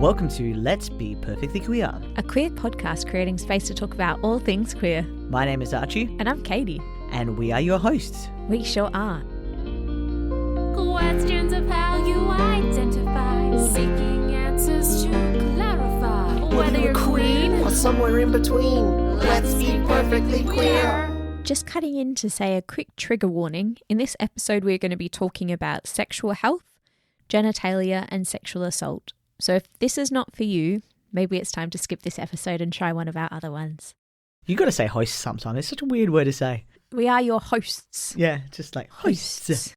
Welcome to Let's Be Perfectly Queer, a queer podcast creating space to talk about all things queer. My name is Archie. And I'm Katie. And we are your hosts. We sure are. Questions of how you identify, seeking answers to clarify. Whether you're queen or somewhere in between, let's be perfectly queer. Just cutting in to say a quick trigger warning. In this episode, we're going to be talking about sexual health, genitalia, and sexual assault. So if this is not for you, maybe it's time to skip this episode and try one of our other ones. You got to say hosts sometimes. It's such a weird word to say. We are your hosts. Yeah, just like hosts. It's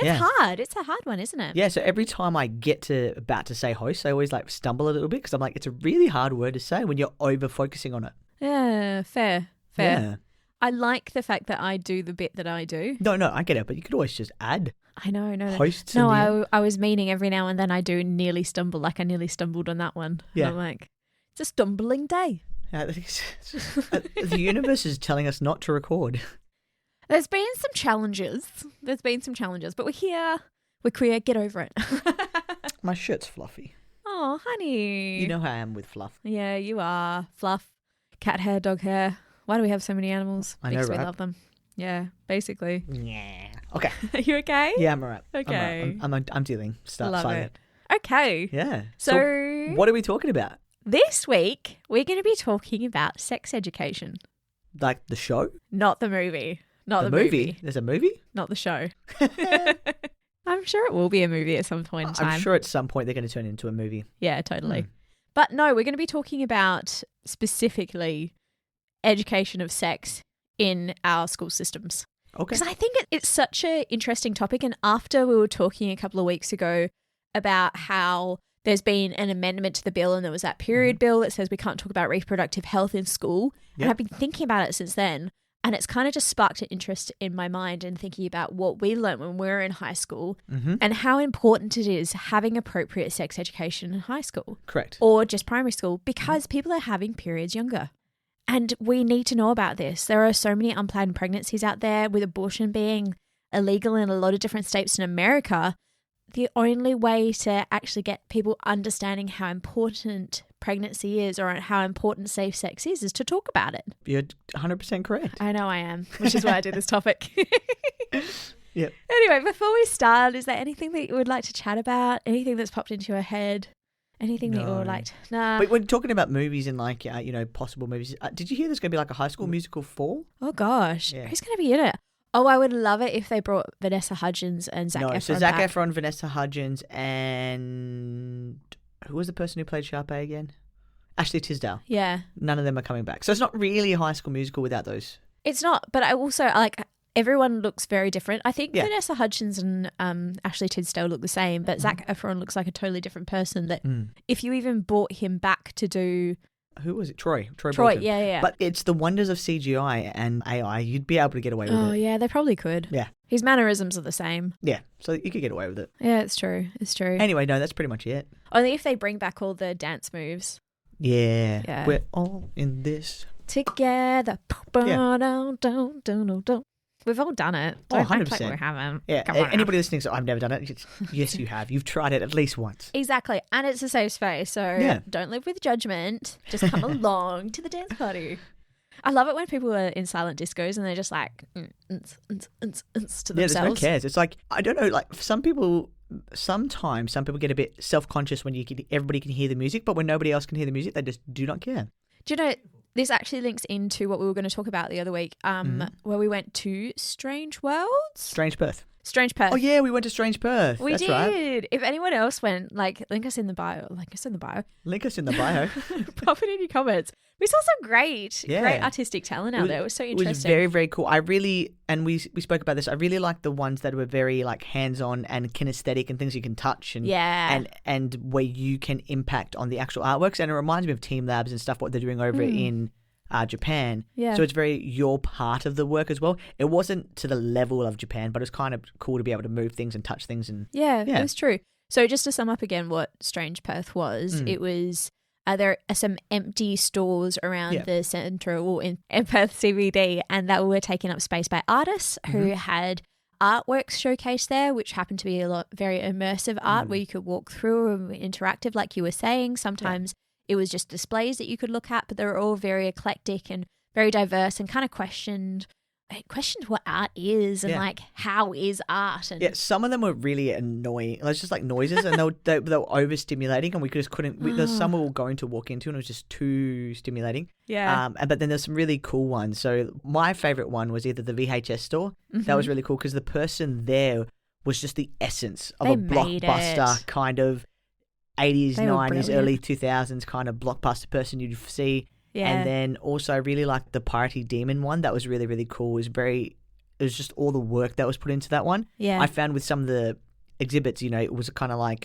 Yeah. hard. It's a hard one, isn't it? Yeah, so every time I get to about to say host, I always like stumble a little bit because I'm like, it's a really hard word to say when you're over focusing on it. Yeah, fair. Yeah. I like the fact that I do the bit that I do. No, I get it, but you could always just add I know. hosts. No, in the end. I was meaning every now and then I do nearly stumble, like I nearly stumbled on that one. Yeah. And I'm like, it's a stumbling day. The universe is telling us not to record. There's been some challenges, but we're here. We're queer. Get over it. My shirt's fluffy. Oh, honey. You know how I am with fluff. Yeah, you are. Fluff, cat hair, dog hair. Why do we have so many animals? I know, Because we right? love them. Yeah, basically. Yeah. Okay. Are you okay? Yeah, I'm alright. Okay. I'm dealing. Love Slightly. it. Okay. Yeah. So what are we talking about? this week, we're going to be talking about sex education. Like the show? Not the movie. Not the movie? There's a movie? Not the show. I'm sure it will be a movie at some point in time. I'm sure at some point they're going to turn it into a movie. Yeah, totally. Hmm. But no, we're going to be talking about specifically education of sex in our school systems. Okay. Because I think it's such an interesting topic. And after we were talking a couple of weeks ago about how there's been an amendment to the bill and there was that period bill that says we can't talk about reproductive health in school. Yep. And I've been thinking about it since then. And it's kind of just sparked an interest in my mind and thinking about what we learned when we were in high school and how important it is having appropriate sex education in high school. Correct. Or just primary school because people are having periods younger. And we need to know about this. There are so many unplanned pregnancies out there with abortion being illegal in a lot of different states in America. The only way to actually get people understanding how important pregnancy is or how important safe sex is to talk about it. You're 100% correct. I know I am, which is why I do this topic. Yep. Anyway, before we start, is there anything that you would like to chat about? Anything that's popped into your head? Anything that you would like to... Nah. But when talking about movies and like, possible movies, did you hear there's going to be like a High School Musical 4? Oh, gosh. Yeah. Who's going to be in it? Oh, I would love it if they brought Vanessa Hudgens and Zac Efron No, so Zac back. Efron, Vanessa Hudgens, and who was the person who played Sharpay again? Ashley Tisdale. Yeah. None of them are coming back. So it's not really a High School Musical without those. It's not, but I also, like, everyone looks very different. I think Yeah. Vanessa Hudgens and Ashley Tisdale look the same, but Zac Efron looks like a totally different person that if you even brought him back to do... Who was it? Troy Bolton. Yeah. But it's the wonders of CGI and AI. You'd be able to get away with Oh, it. yeah, they probably could. Yeah. His mannerisms are the same. Yeah. So you could get away with it. Yeah, it's true. It's true. Anyway, no, that's pretty much it. Only if they bring back all the dance moves. Yeah. Yeah. We're all in this. Together. We've all done it. Oh, Don't act 100%. like we haven't. Yeah. Come on. Anybody listening, so I've never done it. Yes, you have. You've tried it at least once. Exactly. And it's a safe space. So Yeah. don't live with judgment. Just come along to the dance party. I love it when people are in silent discos and they're just like to There's themselves. no cares. It's like, I don't know, like sometimes some people get a bit self-conscious when everybody can hear the music, but when nobody else can hear the music, they just do not care. Do you know, this actually links into what we were going to talk about the other week, where we went to Strange Worlds? Strange Perth. Strange Perth. Oh, yeah, we went to Strange Perth. We That's did. right. If anyone else went, like, link us in the bio. Link us in the bio. Pop it in your comments. We saw some great artistic talent out there. It was so interesting. It was very, very cool. We spoke about this, I really like the ones that were very like hands-on and kinesthetic and things you can touch and and where you can impact on the actual artworks. And it reminds me of Team Labs and stuff, what they're doing over in Japan. Yeah. So it's very your part of the work as well. It wasn't to the level of Japan, but it's kind of cool to be able to move things and touch things. And Yeah, it was true. So just to sum up again what Strange Perth was, it was there are some empty stores around the centre or in Perth CBD, and that were taken up space by artists who had artworks showcased there, which happened to be a lot very immersive art where you could walk through and interactive, like you were saying. Sometimes it was just displays that you could look at, but they were all very eclectic and very diverse and kind of questioned what art is and like how is art. And some of them were really annoying. It was just like noises, and they were overstimulating, and we just couldn't. There's some we were going to walk into, and it was just too stimulating. Yeah. But then there's some really cool ones. So my favorite one was either the VHS store. That was really cool because the person there was just the essence of a blockbuster kind of 80s, 90s, early 2000s kind of blockbuster person you'd see. Yeah. And then also I really liked the Party Demon one. That was really, really cool. It was just all the work that was put into that one. Yeah. I found with some of the exhibits, it was kind of like,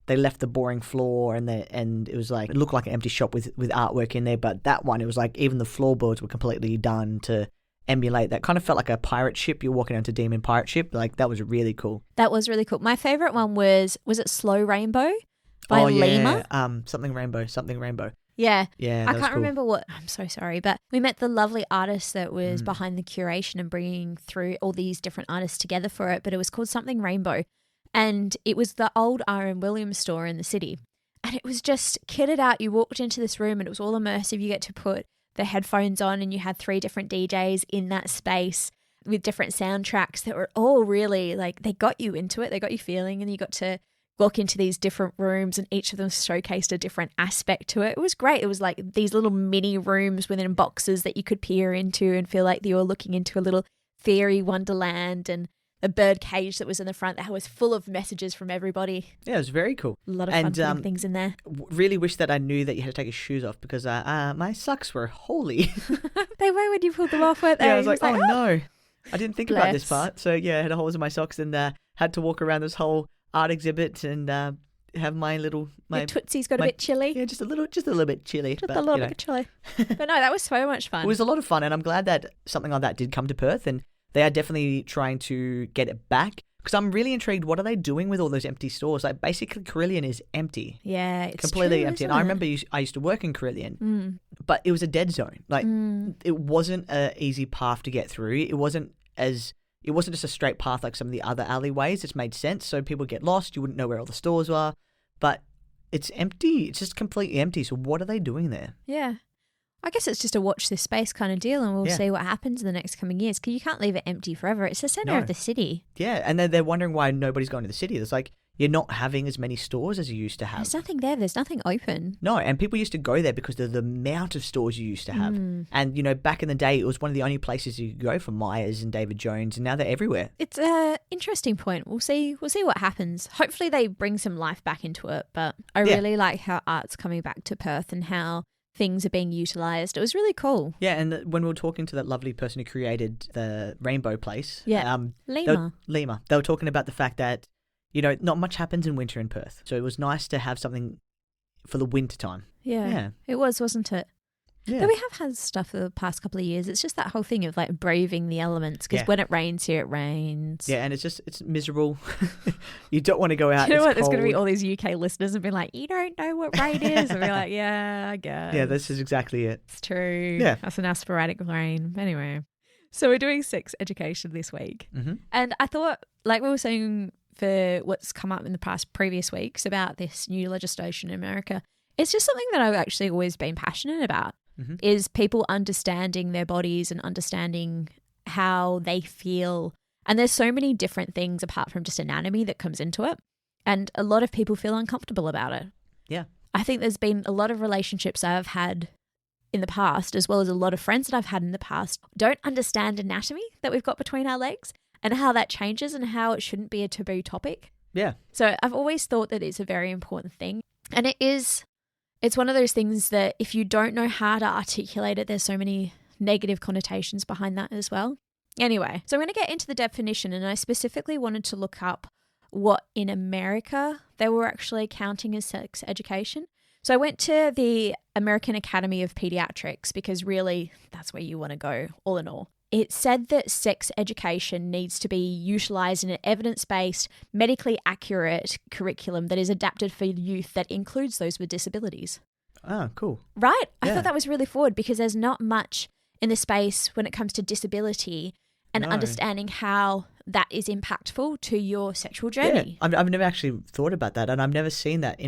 they left the boring floor and it was like, it looked like an empty shop with artwork in there. But that one, it was like even the floorboards were completely done to emulate. That kind of felt like a pirate ship. You're walking onto Demon pirate ship. Like that was really cool. That was really cool. My favorite one was it Slow Rainbow by Lima? Something Rainbow. Yeah. Yeah. I can't remember what, I'm so sorry, but we met the lovely artist that was behind the curation and bringing through all these different artists together for it, but it was called Something Rainbow. And it was the old R.M. Williams store in the city. And it was just kitted out. You walked into this room and it was all immersive. You get to put the headphones on and you had 3 different DJs in that space with different soundtracks that were all really like, they got you into it. They got you feeling, and you got to walk into these different rooms and each of them showcased a different aspect to it. It was great. It was like these little mini rooms within boxes that you could peer into and feel like you were looking into a little fairy wonderland, and a bird cage that was in the front that was full of messages from everybody. Yeah, it was very cool. A lot of fun things in there. Really wish that I knew that you had to take your shoes off because my socks were holy. They were when you pulled them off, weren't they? Yeah, I was like, oh no. I didn't think about this part. So yeah, I had holes in my socks and had to walk around this whole art exhibit and have my Your tootsies got a bit chilly. Yeah, just a little bit chilly. Just a little bit chilly. But no, that was so much fun. It was a lot of fun, and I'm glad that something like that did come to Perth, and they are definitely trying to get it back. Because I'm really intrigued, what are they doing with all those empty stores? Like basically Carillion is empty. Yeah, it's completely true, empty. And I remember I used to work in Carillion, but it was a dead zone. Like it wasn't an easy path to get through. It wasn't just a straight path like some of the other alleyways. It's made sense. So people get lost. You wouldn't know where all the stores are. But it's empty. It's just completely empty. So what are they doing there? Yeah. I guess it's just a watch this space kind of deal, and we'll see what happens in the next coming years, because you can't leave it empty forever. It's the centre of the city. Yeah, and they're wondering why nobody's going to the city. It's like you're not having as many stores as you used to have. There's nothing there. There's nothing open. No, and people used to go there because of the amount of stores you used to have. And, back in the day, it was one of the only places you could go for Myers and David Jones, and now they're everywhere. It's an interesting point. We'll see what happens. Hopefully they bring some life back into it, but I really like how art's coming back to Perth and how things are being utilised. It was really cool. Yeah, and when we were talking to that lovely person who created the Rainbow Place, Lima, they were talking about the fact that, not much happens in winter in Perth. So it was nice to have something for the winter time. Yeah. It was, wasn't it? Yeah. But we have had stuff for the past couple of years. It's just that whole thing of like braving the elements, because when it rains here, it rains. Yeah, and it's miserable. You don't want to go out. You know what? There's going to be all these UK listeners and be like, you don't know what rain is. And we're like, yeah, I guess. Yeah, this is exactly it. It's true. Yeah. That's an sporadic rain. Anyway, so we're doing sex education this week. Mm-hmm. And I thought, like we were saying for what's come up in the previous weeks about this new legislation in America, it's just something that I've actually always been passionate about. Mm-hmm. Is people understanding their bodies and understanding how they feel. And there's so many different things apart from just anatomy that comes into it. And a lot of people feel uncomfortable about it. Yeah. I think there's been a lot of relationships I've had in the past, as well as a lot of friends that I've had in the past, don't understand anatomy that we've got between our legs and how that changes and how it shouldn't be a taboo topic. Yeah. So I've always thought that it's a very important thing. And it's one of those things that if you don't know how to articulate it, there's so many negative connotations behind that as well. Anyway, so I'm going to get into the definition, and I specifically wanted to look up what in America they were actually counting as sex education. So I went to the American Academy of Pediatrics because really that's where you want to go all in all. It said that sex education needs to be utilised in an evidence-based, medically accurate curriculum that is adapted for youth that includes those with disabilities. Oh, cool. Right? I thought that was really forward because there's not much in the space when it comes to disability and understanding how that is impactful to your sexual journey. Yeah, I've never actually thought about that, and I've never seen that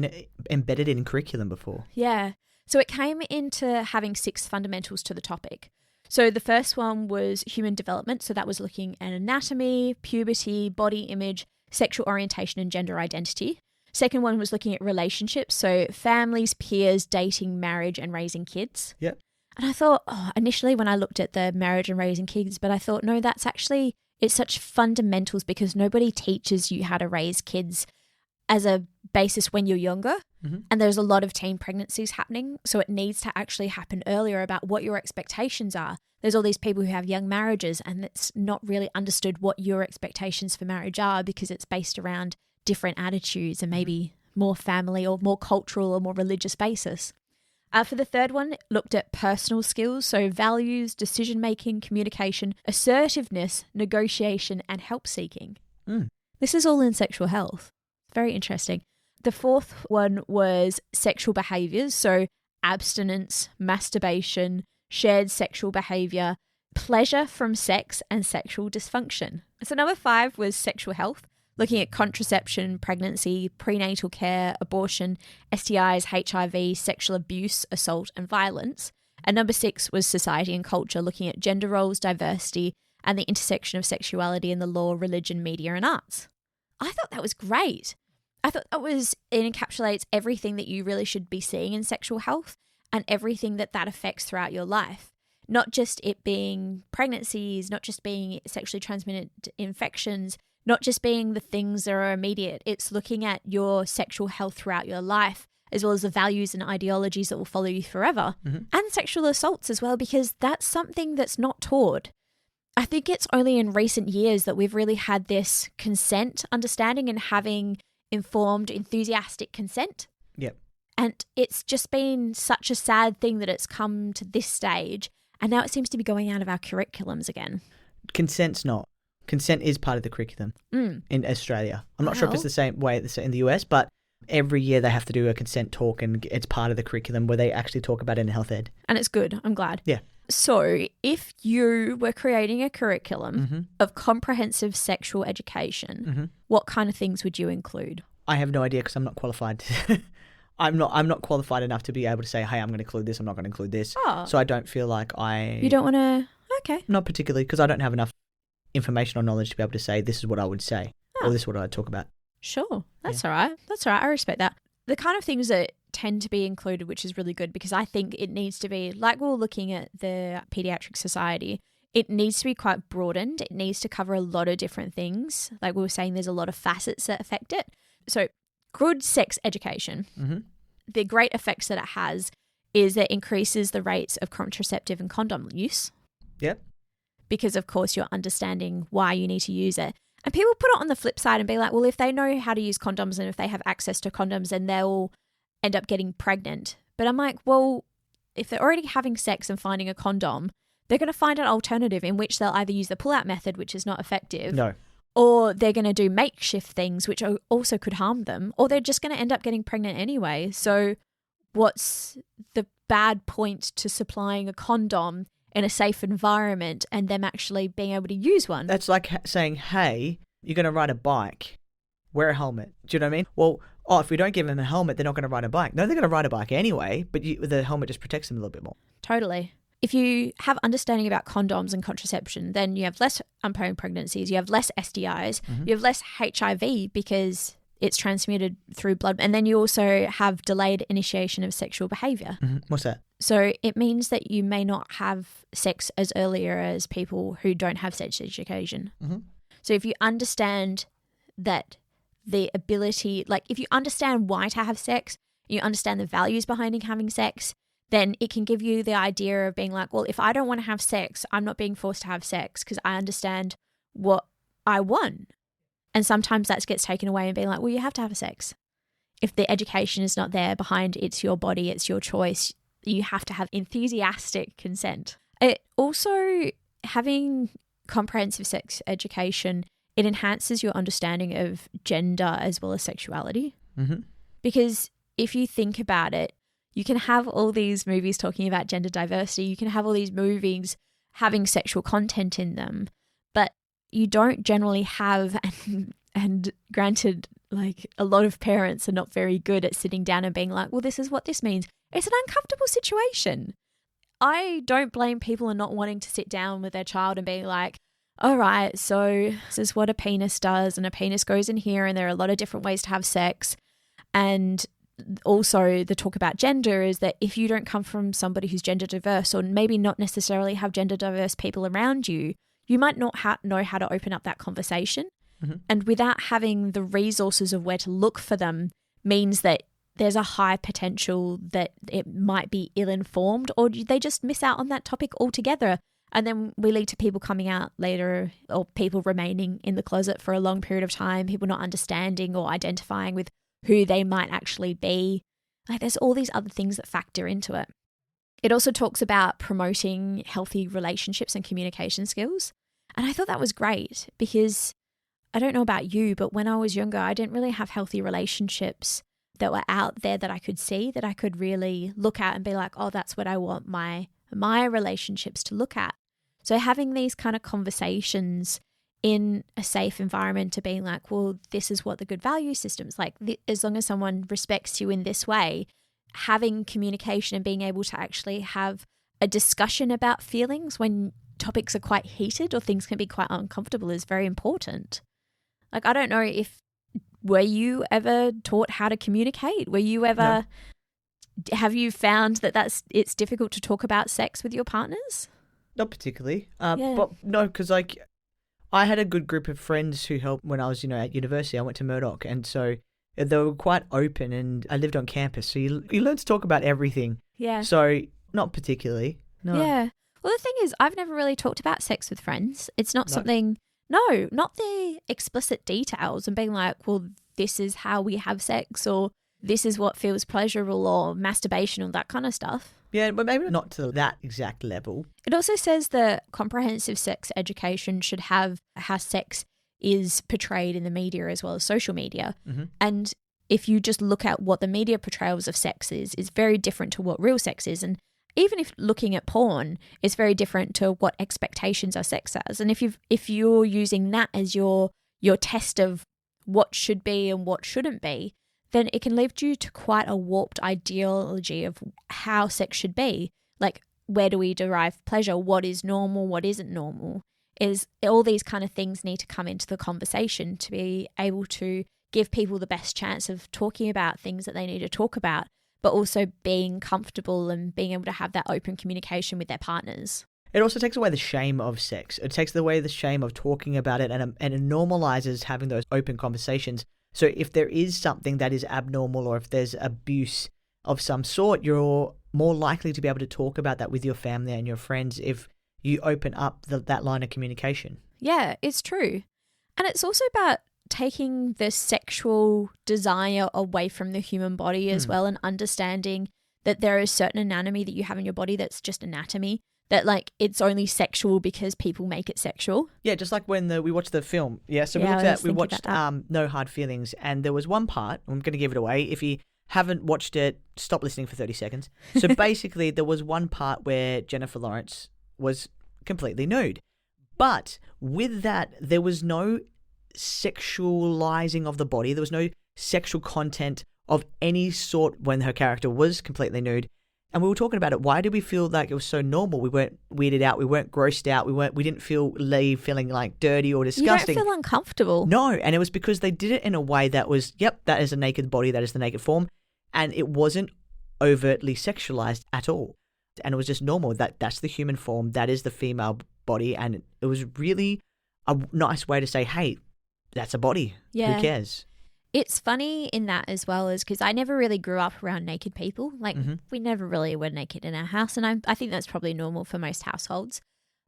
embedded in curriculum before. Yeah. So it came into having 6 fundamentals to the topic. So the first one was human development. So that was looking at anatomy, puberty, body image, sexual orientation, and gender identity. Second one was looking at relationships. So families, peers, dating, marriage, and raising kids. Yep. And I thought, initially when I looked at the marriage and raising kids, but I thought, no, that's actually, it's such fundamentals because nobody teaches you how to raise kids as a basis when you're younger. Mm-hmm. And there's a lot of teen pregnancies happening. So it needs to actually happen earlier about what your expectations are. There's all these people who have young marriages and it's not really understood what your expectations for marriage are because it's based around different attitudes and maybe more family or more cultural or more religious basis. For the third one, looked at personal skills, so values, decision-making, communication, assertiveness, negotiation, and help-seeking. This is all in sexual health. Very interesting. The fourth one was sexual behaviours, so abstinence, masturbation, shared sexual behaviour, pleasure from sex, and sexual dysfunction. So number 5 was sexual health, looking at contraception, pregnancy, prenatal care, abortion, STIs, HIV, sexual abuse, assault, and violence. And number 6 was society and culture, looking at gender roles, diversity, and the intersection of sexuality in the law, religion, media, and arts. I thought that was great. I thought it encapsulates everything that you really should be seeing in sexual health and everything that affects throughout your life. Not just it being pregnancies, not just being sexually transmitted infections, not just being the things that are immediate. It's looking at your sexual health throughout your life, as well as the values and ideologies that will follow you forever. Mm-hmm. And sexual assaults as well, because that's something that's not taught. I think it's only in recent years that we've really had this consent understanding and having informed, enthusiastic consent. Yep. And it's just been such a sad thing that it's come to this stage. And now it seems to be going out of our curriculums again. Consent's not. Consent is part of the curriculum in Australia. I'm not sure if it's the same way in the US, but every year they have to do a consent talk and it's part of the curriculum where they actually talk about it in health ed. And it's good. I'm glad. Yeah. So if you were creating a curriculum of comprehensive sexual education, what kind of things would you include? I have no idea because I'm not qualified. I'm not qualified enough to be able to say, hey, I'm going to include this, I'm not going to include this. Oh. So I don't feel like You don't want to... Okay. Not particularly because I don't have enough information or knowledge to be able to say this is what I would say or this is what I'd talk about. Sure. That's all right. That's all right. I respect that. The kind of things that tend to be included, which is really good because I think it needs to be, like we were looking at the Pediatric Society, it needs to be quite broadened. It needs to cover a lot of different things. Like we were saying, there's a lot of facets that affect it. So good sex education, the great effects that it has is that it increases the rates of contraceptive and condom use. Yep. Because, of course, you're understanding why you need to use it. And people put it on the flip side and be like, well, if they know how to use condoms and if they have access to condoms, then they'll end up getting pregnant. But I'm like, well, if they're already having sex and finding a condom, they're going to find an alternative in which they'll either use the pull-out method, which is not effective. No. Or they're going to do makeshift things, which also could harm them. Or they're just going to end up getting pregnant anyway. So what's the bad point to supplying a condom in a safe environment and them actually being able to use one? That's like saying, hey, you're going to ride a bike, wear a helmet. Do you know what I mean? Well, if we don't give them a helmet, they're not going to ride a bike. No, they're going to ride a bike anyway, but the helmet just protects them a little bit more. Totally. If you have understanding about condoms and contraception, then you have less unplanned pregnancies, you have less STIs, you have less HIV because it's transmitted through blood. And then you also have delayed initiation of sexual behaviour. What's that? So it means that you may not have sex as earlier as people who don't have sex education. So if you understand that the ability, like if you understand why to have sex, you understand the values behind having sex, then it can give you the idea of being like, well, if I don't want to have sex, I'm not being forced to have sex because I understand what I want. And sometimes that gets taken away and being like, well, you have to have sex. If the education is not there behind it's your body, it's your choice, you have to have enthusiastic consent. It also, having comprehensive sex education, it enhances your understanding of gender as well as sexuality. Because if you think about it, you can have all these movies talking about gender diversity. You can have all these movies having sexual content in them. But you don't generally have, and granted, like a lot of parents are not very good at sitting down and being like, well, this is what this means. It's an uncomfortable situation. I don't blame people in not wanting to sit down with their child and being like, all right, so this is what a penis does, and a penis goes in here, and there are a lot of different ways to have sex. And also the talk about gender is that if you don't come from somebody who's gender diverse, or maybe not necessarily have gender diverse people around you, you might not know how to open up that conversation. Mm-hmm. And without having the resources of where to look for them means that there's a high potential that it might be ill-informed, or they just miss out on that topic altogether. And then we lead to people coming out later, or people remaining in the closet for a long period of time, people not understanding or identifying with who they might actually be. Like, there's all these other things that factor into it. It also talks about promoting healthy relationships and communication skills. And I thought that was great because I don't know about you, but when I was younger, I didn't really have healthy relationships that were out there that I could see, that I could really look at and be like, oh, that's what I want my relationships to look at. So having these kind of conversations in a safe environment to being like, well, this is what the good value system's like. As long as someone respects you in this way, having communication and being able to actually have a discussion about feelings when topics are quite heated or things can be quite uncomfortable is very important. Like, I don't know were you ever taught how to communicate? Were you ever, have you found that it's difficult to talk about sex with your partners? Not particularly. But no, because like, I had a good group of friends who helped when I was, at university. I went to Murdoch, and so they were quite open, and I lived on campus, so you learn to talk about everything. Yeah. So not particularly. No. Yeah. Well, the thing is, I've never really talked about sex with friends. It's not something. No, not the explicit details and being like, well, this is how we have sex, or this is what feels pleasurable, or masturbation, or that kind of stuff. Yeah, but maybe not to that exact level. It also says that comprehensive sex education should have how sex is portrayed in the media as well as social media. Mm-hmm. And if you just look at what the media portrayals of sex is very different to what real sex is. And even if looking at porn, it's very different to what expectations are sex as. And if you're using that as your test of what should be and what shouldn't be, then it can lead you to quite a warped ideology of how sex should be. Like, where do we derive pleasure? What is normal? What isn't normal? Is all these kind of things need to come into the conversation to be able to give people the best chance of talking about things that they need to talk about, but also being comfortable and being able to have that open communication with their partners. It also takes away the shame of sex. It takes away the shame of talking about it, and it normalizes having those open conversations. So if there is something that is abnormal, or if there's abuse of some sort, you're more likely to be able to talk about that with your family and your friends if you open up that line of communication. Yeah, it's true. And it's also about taking the sexual desire away from the human body as well, and understanding that there is certain anatomy that you have in your body that's just anatomy, that like it's only sexual because people make it sexual. Yeah, just like when we watched the film. Yeah, so we watched No Hard Feelings, and there was one part, I'm going to give it away. If you haven't watched it, stop listening for 30 seconds. So basically there was one part where Jennifer Lawrence was completely nude. But with that, there was no sexualizing of the body. There was no sexual content of any sort when her character was completely nude. And we were talking about it. Why did we feel like it was so normal? We weren't weirded out. We weren't grossed out. We didn't feeling like dirty or disgusting. You don't feel uncomfortable. No. And it was because they did it in a way that was, yep, that is a naked body. That is the naked form. And it wasn't overtly sexualized at all. And it was just normal. That's the human form. That is the female body. And it was really a nice way to say, hey, that's a body. Yeah. Who cares? It's funny in that as well, is because I never really grew up around naked people. Like, we never really were naked in our house. And I think that's probably normal for most households.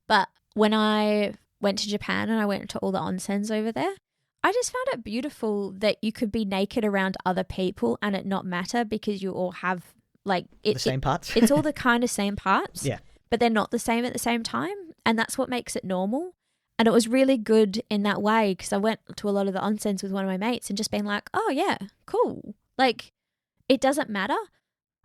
But when I went to Japan and I went to all the onsens over there, I just found it beautiful that you could be naked around other people and it not matter, because you all have like the same parts. It's all the kind of same parts. Yeah. But they're not the same at the same time. And that's what makes it normal. And it was really good in that way, because I went to a lot of the onsens with one of my mates and just being like, oh, yeah, cool. Like, it doesn't matter.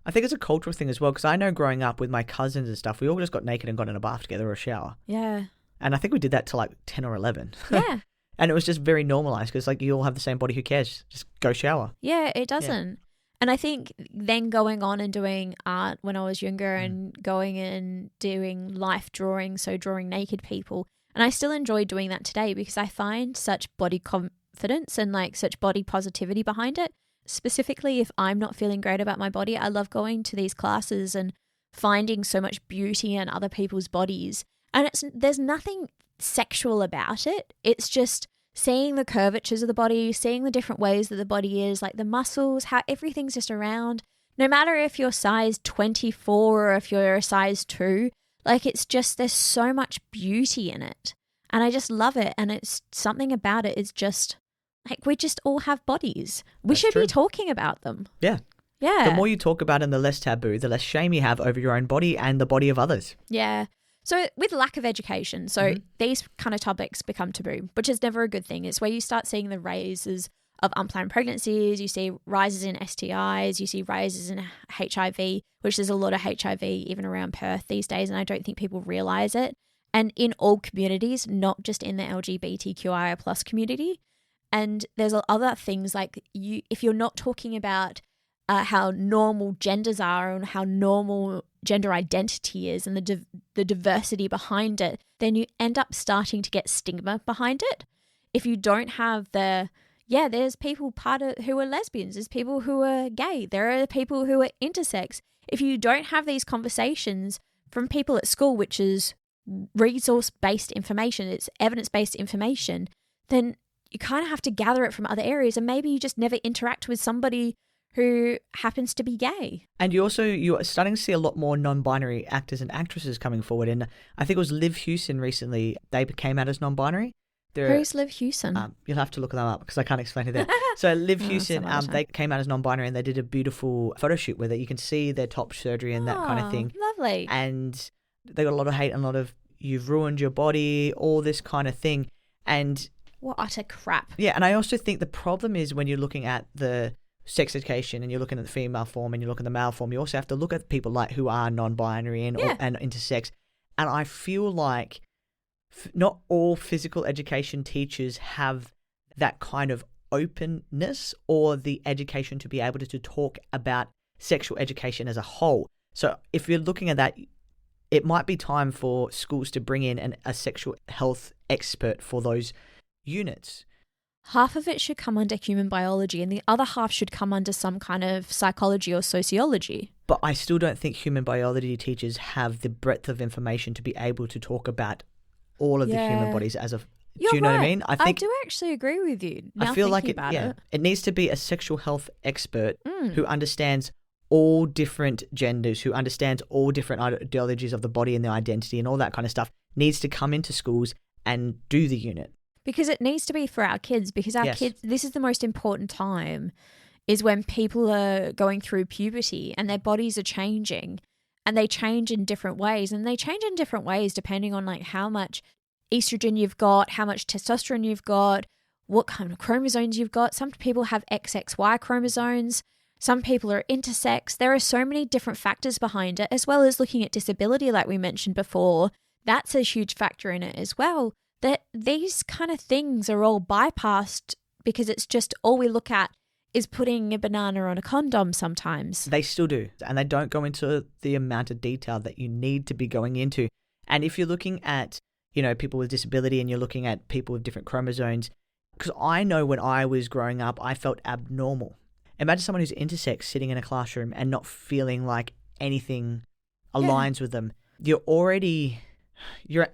I think it's a cultural thing as well, because I know growing up with my cousins and stuff, we all just got naked and got in a bath together or a shower. Yeah. And I think we did that to like 10 or 11. Yeah. And it was just very normalized because like you all have the same body. Who cares? Just go shower. Yeah, it doesn't. Yeah. And I think then going on and doing art when I was younger and going and doing life drawing, so drawing naked people. And I still enjoy doing that today because I find such body confidence and like such body positivity behind it. Specifically, if I'm not feeling great about my body, I love going to these classes and finding so much beauty in other people's bodies. And there's nothing sexual about it. It's just seeing the curvatures of the body, seeing the different ways that the body is, like the muscles, how everything's just around. No matter if you're size 24 or if you're a size 2, like it's just, there's so much beauty in it. And I just love it. And it's something about it is just, like we just all have bodies. We should be talking about them. Yeah. Yeah. The more you talk about it and the less taboo, the less shame you have over your own body and the body of others. Yeah. So with lack of education, these kind of topics become taboo, which is never a good thing. It's where you start seeing the rises of unplanned pregnancies, you see rises in STIs, you see rises in HIV, which there's a lot of HIV even around Perth these days, and I don't think people realise it. And in all communities, not just in the LGBTQIA plus community. And there's other things like if you're not talking about how normal genders are and how normal gender identity is and the diversity behind it, then you end up starting to get stigma behind it. If you don't have there's people who are lesbians, there's people who are gay, there are people who are intersex. If you don't have these conversations from people at school, which is resource-based information, it's evidence-based information, then you kind of have to gather it from other areas, and maybe you just never interact with somebody who happens to be gay. And you're starting to see a lot more non-binary actors and actresses coming forward. And I think it was Liv Hewson recently, they came out as non-binary. Who's Liv Hewson? You'll have to look them up because I can't explain it there. So Liv Hewson, they came out as non-binary and they did a beautiful photo shoot with it. You can see their top surgery and that kind of thing. Lovely. And they got a lot of hate and a lot of, you've ruined your body, all this kind of thing. And what utter crap. Yeah, and I also think the problem is when you're looking at the sex education and you're looking at the female form and you look at the male form, you also have to look at people like who are non-binary and intersex. And I feel like not all physical education teachers have that kind of openness or the education to be able to talk about sexual education as a whole. So if you're looking at that, it might be time for schools to bring in a sexual health expert for those units. Half of it should come under human biology and the other half should come under some kind of psychology or sociology. But I still don't think human biology teachers have the breadth of information to be able to talk about all of the human bodies as a... Do you know what I mean? I do actually agree with you. Now I feel like it needs to be a sexual health expert who understands all different genders, who understands all different ideologies of the body and the identity and all that kind of stuff, needs to come into schools and do the unit. Because it needs to be for our kids, because our kids, this is the most important time, is when people are going through puberty and their bodies are changing and they change in different ways. And they change in different ways depending on like how much estrogen you've got, how much testosterone you've got, what kind of chromosomes you've got. Some people have XXY chromosomes. Some people are intersex. There are so many different factors behind it, as well as looking at disability like we mentioned before. That's a huge factor in it as well. That these kind of things are all bypassed because it's just all we look at is putting a banana on a condom sometimes. They still do. And they don't go into the amount of detail that you need to be going into. And if you're looking at, people with disability and you're looking at people with different chromosomes, because I know when I was growing up, I felt abnormal. Imagine someone who's intersex sitting in a classroom and not feeling like anything aligns with them. You're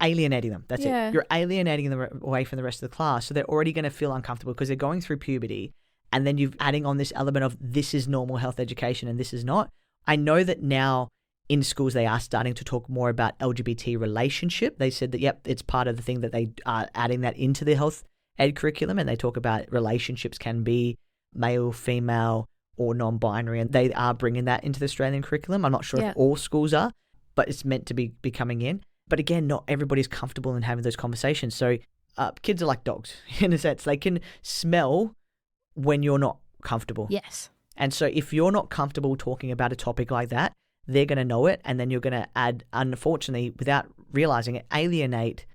alienating them. That's it. You're alienating them away from the rest of the class. So they're already going to feel uncomfortable because they're going through puberty. And then you're adding on this element of this is normal health education and this is not. I know that now in schools they are starting to talk more about LGBT relationship. They said that, it's part of the thing that they are adding that into the health ed curriculum. And they talk about relationships can be male, female, or non-binary. And they are bringing that into the Australian curriculum. I'm not sure if all schools are, but it's meant to be coming in. But again, not everybody's comfortable in having those conversations. So kids are like dogs in a sense. They can smell when you're not comfortable. Yes. And so if you're not comfortable talking about a topic like that, they're going to know it. And then you're going to unfortunately, without realizing it, alienate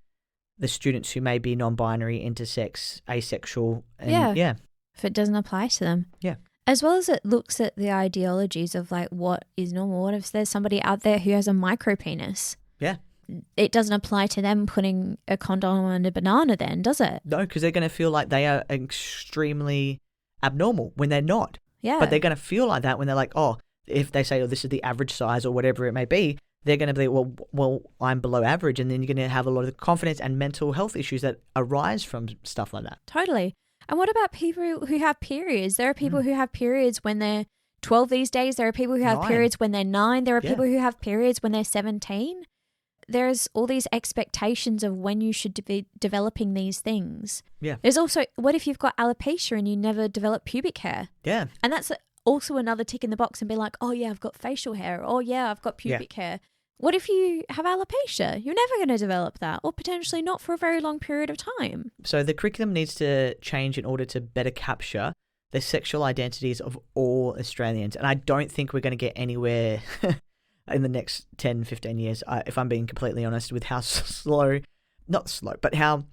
the students who may be non-binary, intersex, asexual. And yeah. If it doesn't apply to them. Yeah. As well as it looks at the ideologies of like what is normal. What if there's somebody out there who has a micro penis? Yeah. It doesn't apply to them putting a condom on a banana then, does it? No, because they're going to feel like they are extremely abnormal when they're not. Yeah. But they're going to feel like that when they're like, oh, if they say, oh, this is the average size or whatever it may be, they're going to be, well, I'm below average. And then you're going to have a lot of confidence and mental health issues that arise from stuff like that. Totally. And what about people who have periods? There are people who have periods when they're 12 these days. There are people who have periods when they're 9. There are people who have periods when they're 17. There's all these expectations of when you should be developing these things. Yeah. There's also, what if you've got alopecia and you never develop pubic hair? Yeah. And that's also another tick in the box and be like, oh yeah, I've got facial hair. Oh yeah, I've got pubic hair. What if you have alopecia? You're never going to develop that, or potentially not for a very long period of time. So the curriculum needs to change in order to better capture the sexual identities of all Australians. And I don't think we're going to get anywhere in the next 10, 15 years, if I'm being completely honest, with how not slow, but how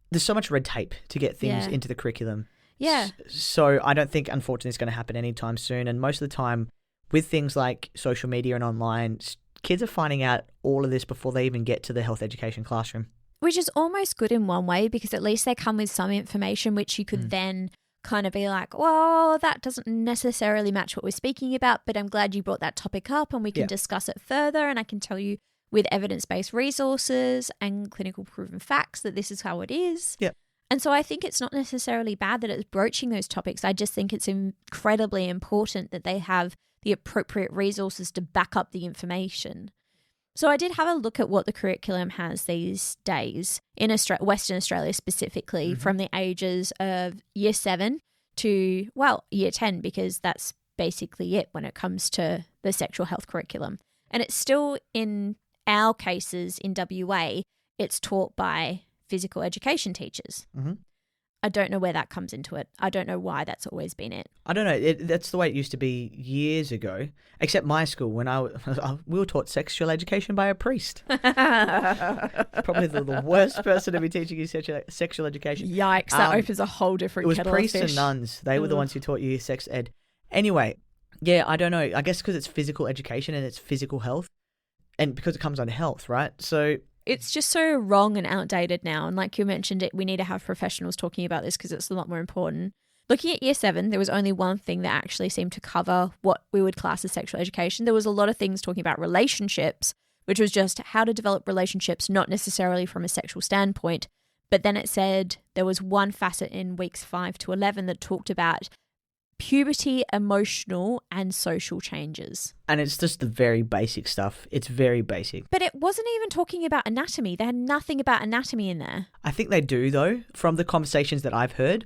there's so much red tape to get things into the curriculum. Yeah. So I don't think, unfortunately, it's going to happen anytime soon. And most of the time with things like social media and online, kids are finding out all of this before they even get to the health education classroom. Which is almost good in one way, because at least they come with some information which you could then kind of be like, well, that doesn't necessarily match what we're speaking about, but I'm glad you brought that topic up and we can discuss it further, and I can tell you with evidence-based resources and clinical proven facts that this is how it is. Yeah. And so I think it's not necessarily bad that it's broaching those topics. I just think it's incredibly important that they have the appropriate resources to back up the information. So I did have a look at what the curriculum has these days in Western Australia specifically, from the ages of year 7 to, well, year 10, because that's basically it when it comes to the sexual health curriculum. And it's still, in our cases in WA, it's taught by physical education teachers. Mm-hmm. I don't know where that comes into it. I don't know why that's always been it. I don't know. That's the way it used to be years ago. Except my school, when we were taught sexual education by a priest. Probably the worst person to be teaching you sexual education. Yikes! That opens a whole different kettle of fish. It was priests and nuns. They were the ones who taught you sex ed. Anyway, yeah, I don't know. I guess because it's physical education and it's physical health, and because it comes under health, right? So it's just so wrong and outdated now. And like you mentioned, we need to have professionals talking about this because it's a lot more important. Looking at year 7, there was only one thing that actually seemed to cover what we would class as sexual education. There was a lot of things talking about relationships, which was just how to develop relationships, not necessarily from a sexual standpoint. But then it said there was one facet in weeks 5 to 11 that talked about puberty, emotional and social changes. And it's just the very basic stuff. It's very basic. But it wasn't even talking about anatomy. They had nothing about anatomy in there. I think they do, though. From the conversations that I've heard,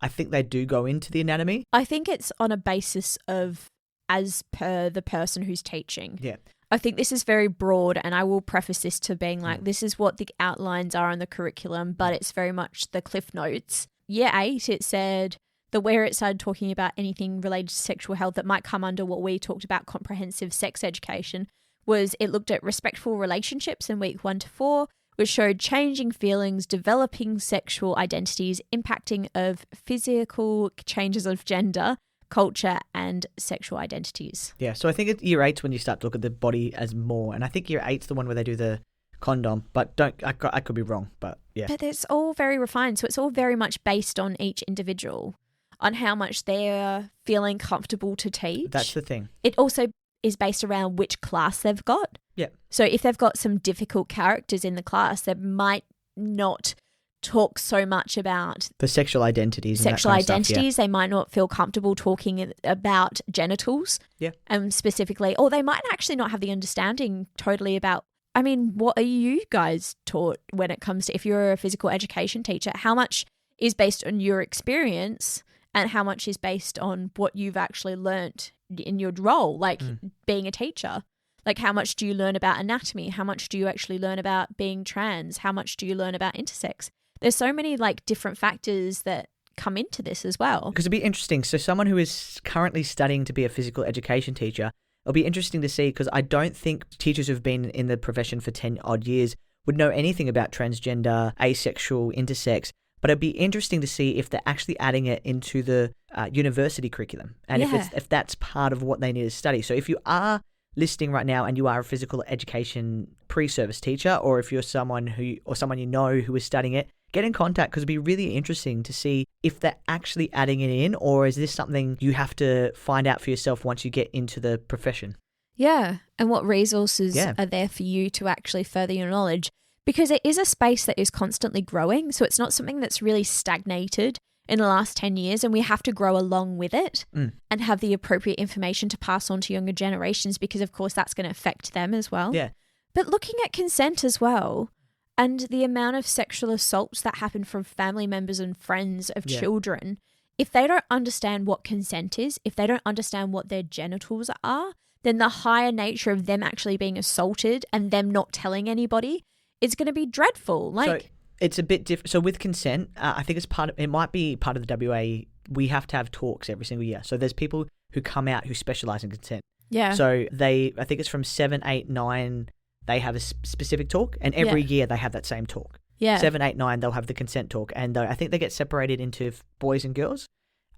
I think they do go into the anatomy. I think it's on a basis of as per the person who's teaching. Yeah. I think this is very broad, and I will preface this to being like, this is what the outlines are on the curriculum, but it's very much the cliff notes. Year 8, it said where it started talking about anything related to sexual health that might come under what we talked about comprehensive sex education was it looked at respectful relationships in week 1 to 4, which showed changing feelings, developing sexual identities, impacting of physical changes of gender, culture, and sexual identities. Yeah, so I think year 8's when you start to look at the body as more, and I think year 8's the one where they do the condom, but I could be wrong, but yeah. But it's all very refined, so it's all very much based on each individual, on how much they're feeling comfortable to teach. That's the thing. It also is based around which class they've got. Yeah. So if they've got some difficult characters in the class, they might not talk so much about the sexual identities. Sexual and that kind identities. Of stuff, yeah. They might not feel comfortable talking about genitals. Yeah. Specifically, or they might actually not have the understanding totally about, I mean, what are you guys taught when it comes to, if you're a physical education teacher, how much is based on your experience and how much is based on what you've actually learnt in your role, like being a teacher? Like, how much do you learn about anatomy? How much do you actually learn about being trans? How much do you learn about intersex? There's so many like different factors that come into this as well. Because it'd be interesting. So someone who is currently studying to be a physical education teacher, it'll be interesting to see, because I don't think teachers who've been in the profession for 10 odd years would know anything about transgender, asexual, intersex, but it'd be interesting to see if they're actually adding it into the university curriculum and if that's part of what they need to study. So if you are listening right now and you are a physical education pre-service teacher, or if you're someone you know who is studying it, get in contact, because it'd be really interesting to see if they're actually adding it in, or is this something you have to find out for yourself once you get into the profession. Yeah, and what resources are there for you to actually further your knowledge, because it is a space that is constantly growing, so it's not something that's really stagnated in the last 10 years, and we have to grow along with it and have the appropriate information to pass on to younger generations, because of course that's going to affect them as well. Yeah. But looking at consent as well, and the amount of sexual assaults that happen from family members and friends of children, if they don't understand what consent is, if they don't understand what their genitals are, then the higher nature of them actually being assaulted and them not telling anybody is going to be dreadful. So it's a bit different. So with consent, I think it might be part of the WA. We have to have talks every single year. So there's people who come out who specialize in consent. Yeah. So I think it's from 7, 8, 9, they have a specific talk, and every year they have that same talk. Yeah. 7, 8, 9, they'll have the consent talk, and I think they get separated into boys and girls,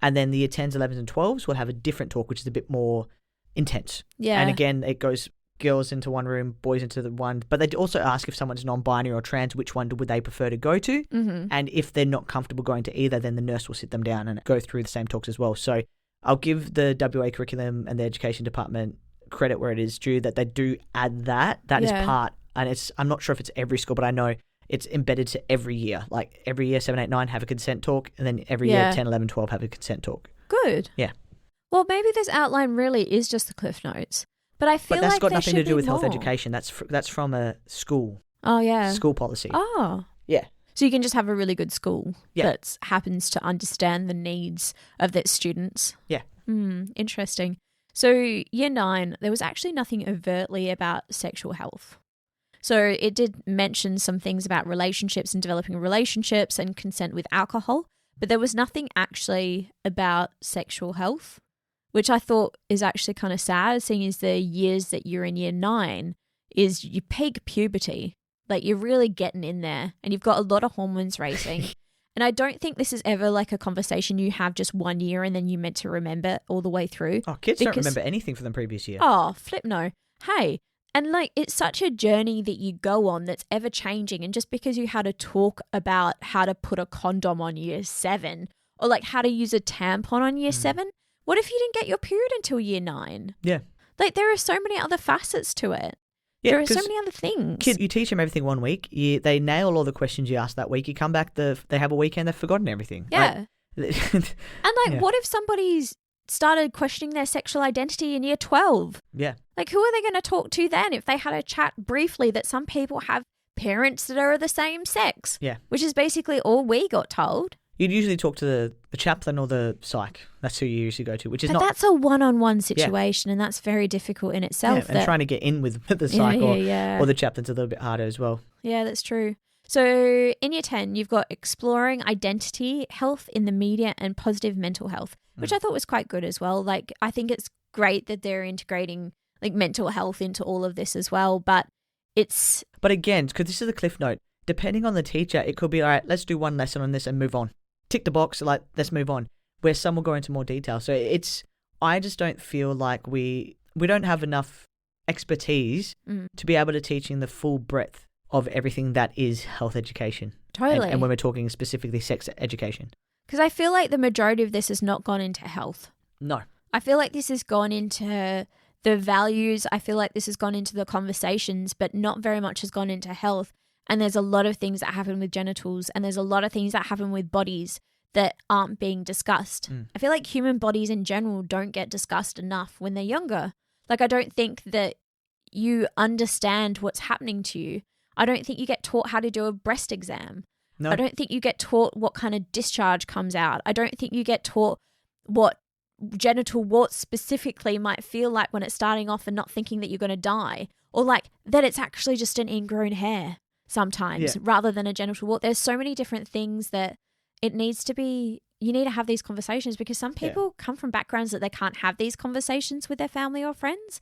and then the year 10s, 11s, and 12s will have a different talk, which is a bit more intense. Yeah. And again, it goes girls into one room, boys into the one, but they also ask if someone's non-binary or trans, which one would they prefer to go to? Mm-hmm. And if they're not comfortable going to either, then the nurse will sit them down and go through the same talks as well. So I'll give the WA curriculum and the education department credit where it is due, that they do add that. That is part, and I'm not sure if it's every school, but I know it's embedded to every year. Like every year, 7, 8, 9 have a consent talk, and then every year 10, 11, 12 have a consent talk. Good. Yeah. Well, maybe this outline really is just the Cliff Notes, but I feel like that's got nothing to do with more. health education. That's from a school. Oh yeah. School policy. Oh. Yeah. So you can just have a really good school that happens to understand the needs of its students. Yeah. Interesting. So year 9, there was actually nothing overtly about sexual health. So it did mention some things about relationships and developing relationships and consent with alcohol, but there was nothing actually about sexual health, which I thought is actually kind of sad, seeing as the years that you're in year 9 is you peak puberty. Like you're really getting in there and you've got a lot of hormones racing. And I don't think this is ever like a conversation you have just one year and then you're meant to remember all the way through. Oh, kids don't remember anything from the previous year. Oh, flip no. Hey, and like it's such a journey that you go on that's ever changing. And just because you had to talk about how to put a condom on year 7 or like how to use a tampon on year 7, what if you didn't get your period until year 9? Yeah. Like there are so many other facets to it. Yeah, there are so many other things. Kid, you teach them everything one week. They nail all the questions you asked that week. You come back, they have a weekend, they've forgotten everything. Yeah. What if somebody's started questioning their sexual identity in year 12? Yeah. Like who are they going to talk to then if they had a chat briefly that some people have parents that are the same sex? Yeah. Which is basically all we got told. You'd usually talk to the chaplain or the psych. That's who you usually go to, which is but that's a one-on-one situation, and that's very difficult in itself. Yeah, and trying to get in with the psych or the chaplain's a little bit harder as well. Yeah, that's true. So in year 10, you've got exploring identity, health in the media, and positive mental health, which I thought was quite good as well. Like, I think it's great that they're integrating like mental health into all of this as well, but again, because this is a cliff note, depending on the teacher, it could be, all right, let's do one lesson on this and move on. Tick the box, like, let's move on. Where some will go into more detail. So I just don't feel like we don't have enough expertise to be able to teach in the full breadth of everything that is health education. Totally. And when we're talking specifically sex education. Because I feel like the majority of this has not gone into health. No. I feel like this has gone into the values. I feel like this has gone into the conversations, but not very much has gone into health. And there's a lot of things that happen with genitals, and there's a lot of things that happen with bodies that aren't being discussed. I feel like human bodies in general don't get discussed enough when they're younger. Like, I don't think that you understand what's happening to you. I don't think you get taught how to do a breast exam. No. I don't think you get taught what kind of discharge comes out. I don't think you get taught what genital warts specifically might feel like when it's starting off and not thinking that you're going to die. Or like that it's actually just an ingrown hair sometimes rather than a genital wart. There's so many different things that it needs to be, you need to have these conversations, because some people come from backgrounds that they can't have these conversations with their family or friends.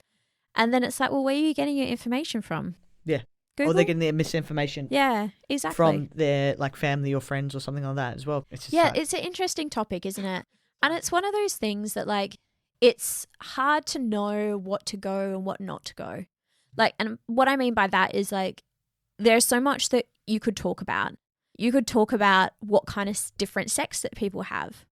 And then it's like, well, where are you getting your information from? Yeah. Google. Or they're getting their misinformation Yeah, exactly. from their like family or friends or something like that as well. It's just it's an interesting topic, isn't it? And it's one of those things that like it's hard to know what to go and what not to go. Like, and what I mean by that is like there's so much that you could talk about. You could talk about what kind of different sex that people have.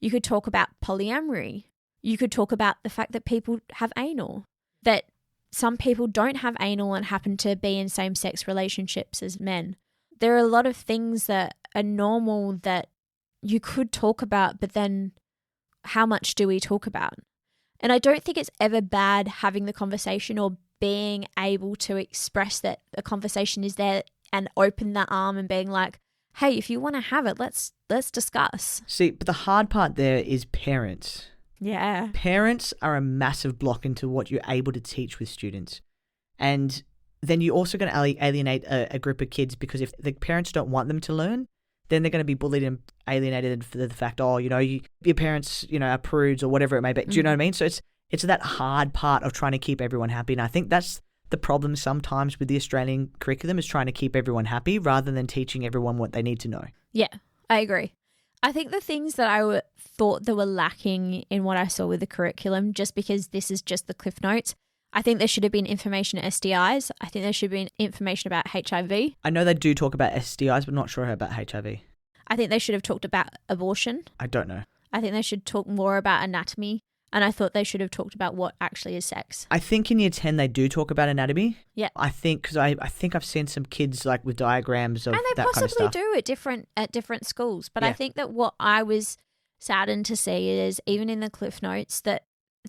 You could talk about polyamory. You could talk about the fact that people have anal, that some people don't have anal and happen to be in same-sex relationships as men. There are a lot of things that are normal that you could talk about, but then how much do we talk about? And I don't think it's ever bad having the conversation or being able to express that a conversation is there and open that arm and being like, hey, if you want to have it, let's discuss. See, but the hard part there is parents. Yeah. Parents are a massive block into what you're able to teach with students. And then you're also going to alienate a group of kids, because if the parents don't want them to learn, then they're going to be bullied and alienated for the fact, your parents, are prudes or whatever it may be. Do you know what I mean? So it's that hard part of trying to keep everyone happy. And I think that's the problem sometimes with the Australian curriculum, is trying to keep everyone happy rather than teaching everyone what they need to know. Yeah, I agree. I think the things that I thought that were lacking in what I saw with the curriculum, just because this is just the Cliff Notes, I think there should have been information on STIs. I think there should have been information about HIV. I know they do talk about STIs, but not sure about HIV. I think they should have talked about abortion. I don't know. I think they should talk more about anatomy. And I thought they should have talked about what actually is sex. I think in year 10 they do talk about anatomy. Yeah. I think, because I think I've seen some kids like with diagrams of that kind of stuff. And they possibly do at different schools. But yeah. I think that what I was saddened to see is, even in the Cliff Notes, that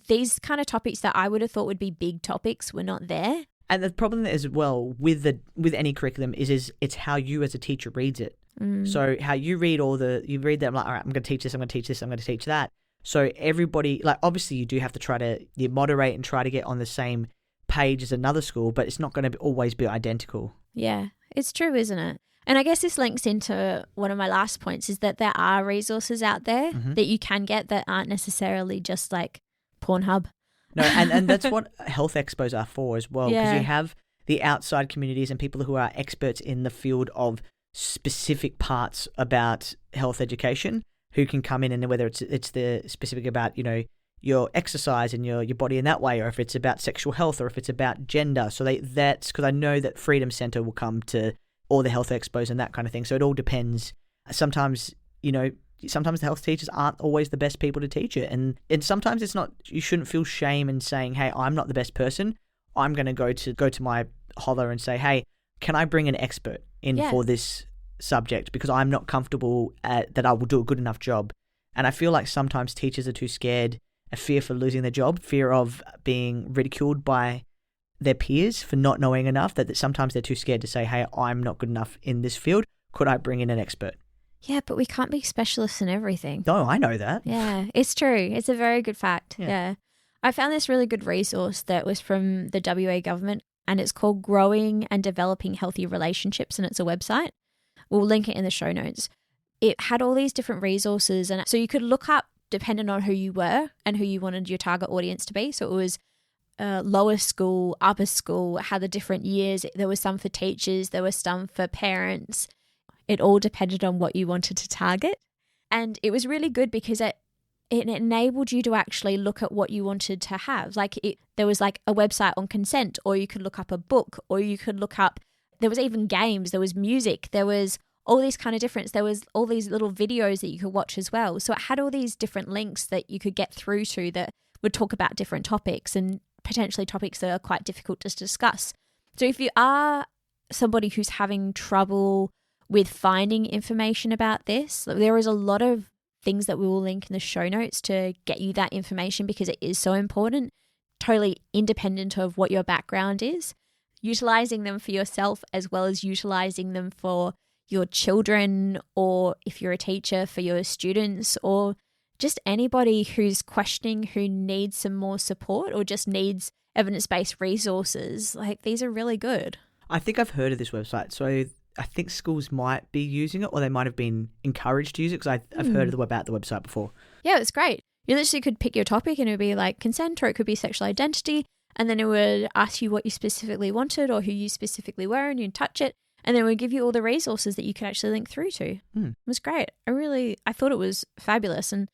these kind of topics that I would have thought would be big topics were not there. And the problem as well with any curriculum is it's how you as a teacher reads it. So how you read you read them like, all right, I'm going to teach this, I'm going to teach this, I'm going to teach that. So everybody, like, obviously you do have to try to moderate and try to get on the same page as another school, but it's not going to always be identical. Yeah, it's true, isn't it? And I guess this links into one of my last points, is that there are resources out there that you can get that aren't necessarily just like Pornhub. No, and that's what health expos are for as well, because Yeah. you have the outside communities and people who are experts in the field of specific parts about health education, who can come in, and whether it's the specific about, your exercise and your body in that way, or if it's about sexual health, or if it's about gender. So that's because I know that Freedom Centre will come to all the health expos and that kind of thing. So it all depends. Sometimes, sometimes the health teachers aren't always the best people to teach it. And sometimes it's not, you shouldn't feel shame in saying, hey, I'm not the best person. I'm going to go to my holler and say, hey, can I bring an expert in for this subject, because I'm not comfortable that I will do a good enough job. And I feel like sometimes teachers are too scared, a fear for losing their job, fear of being ridiculed by their peers for not knowing enough, that sometimes they're too scared to say, hey, I'm not good enough in this field. Could I bring in an expert? Yeah, but we can't be specialists in everything. No, I know that. Yeah, it's true. It's a very good fact. Yeah. I found this really good resource that was from the WA government, and it's called Growing and Developing Healthy Relationships, and it's a website. We'll link it in the show notes. It had all these different resources, and so you could look up depending on who you were and who you wanted your target audience to be. So it was lower school, upper school, had the different years. There was some for teachers, there was some for parents. It all depended on what you wanted to target. And it was really good because it enabled you to actually look at what you wanted to have. There was like a website on consent, or you could look up a book, or you could look up, there was even games, there was music, there was all these kind of difference. There was all these little videos that you could watch as well. So it had all these different links that you could get through to that would talk about different topics, and potentially topics that are quite difficult to discuss. So if you are somebody who's having trouble with finding information about this, there is a lot of things that we will link in the show notes to get you that information, because it is so important, totally independent of what your background is. Utilizing them for yourself, as well as utilizing them for your children, or if you're a teacher, for your students, or just anybody who's questioning, who needs some more support or just needs evidence-based resources. Like, these are really good. I think I've heard of this website. So I think schools might be using it, or they might have been encouraged to use it, because I've heard about the website before. Yeah, it's great. You literally could pick your topic and it would be like consent, or it could be sexual identity. and then it would ask you what you specifically wanted or who you specifically were, and you'd touch it, and then it would give you all the resources that you could actually link through to. It was great. I thought it was fabulous. And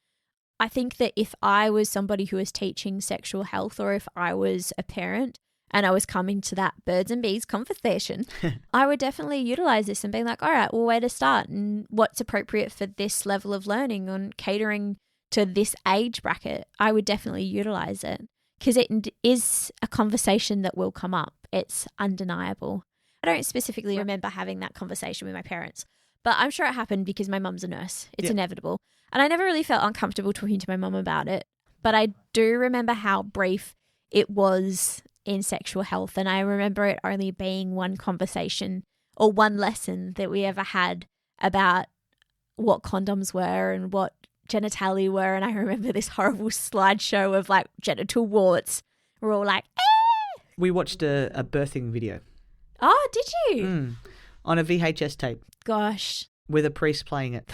I think that if I was somebody who was teaching sexual health, or if I was a parent and I was coming to that birds and bees conversation, I would definitely utilize this and be like, all right, well, where to start and what's appropriate for this level of learning and catering to this age bracket. I would definitely utilize it because it is a conversation that will come up. It's undeniable. I don't specifically remember having that conversation with my parents, but I'm sure it happened because my mum's a nurse. It's inevitable. And I never really felt uncomfortable talking to my mum about it. But I do remember how brief it was in sexual health. And I remember it only being one conversation or one lesson that we ever had about what condoms were and what genitalia were. And I remember this horrible slideshow of like genital warts. We're all like, eh! We watched a birthing video. Oh, did you? On a VHS tape. Gosh. With a priest playing it.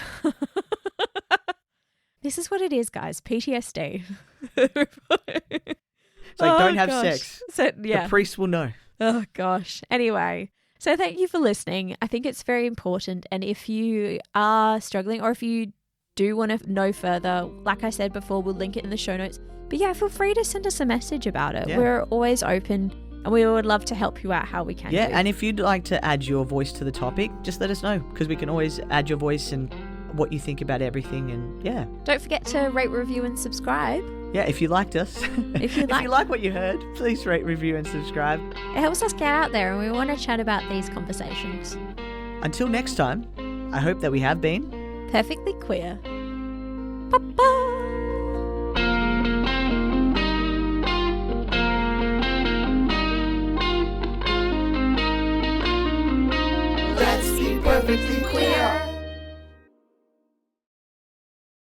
This is what it is, guys. PTSD. It's like, don't have sex. So, yeah. The priest will know. Oh, gosh. Anyway, so thank you for listening. I think it's very important. And if you are struggling or if you do want to know further, like I said before, we'll link it in the show notes. But yeah, feel free to send us a message about it. Yeah. We're always open and we would love to help you out how we can. Yeah, and if you'd like to add your voice to the topic, just let us know because we can always add your voice and what you think about everything. And yeah. Don't forget to rate, review and subscribe. Yeah, if you liked us. If you like what you heard, please rate, review and subscribe. It helps us get out there and we want to chat about these conversations. Until next time, I hope that we have been perfectly queer. Bye-bye.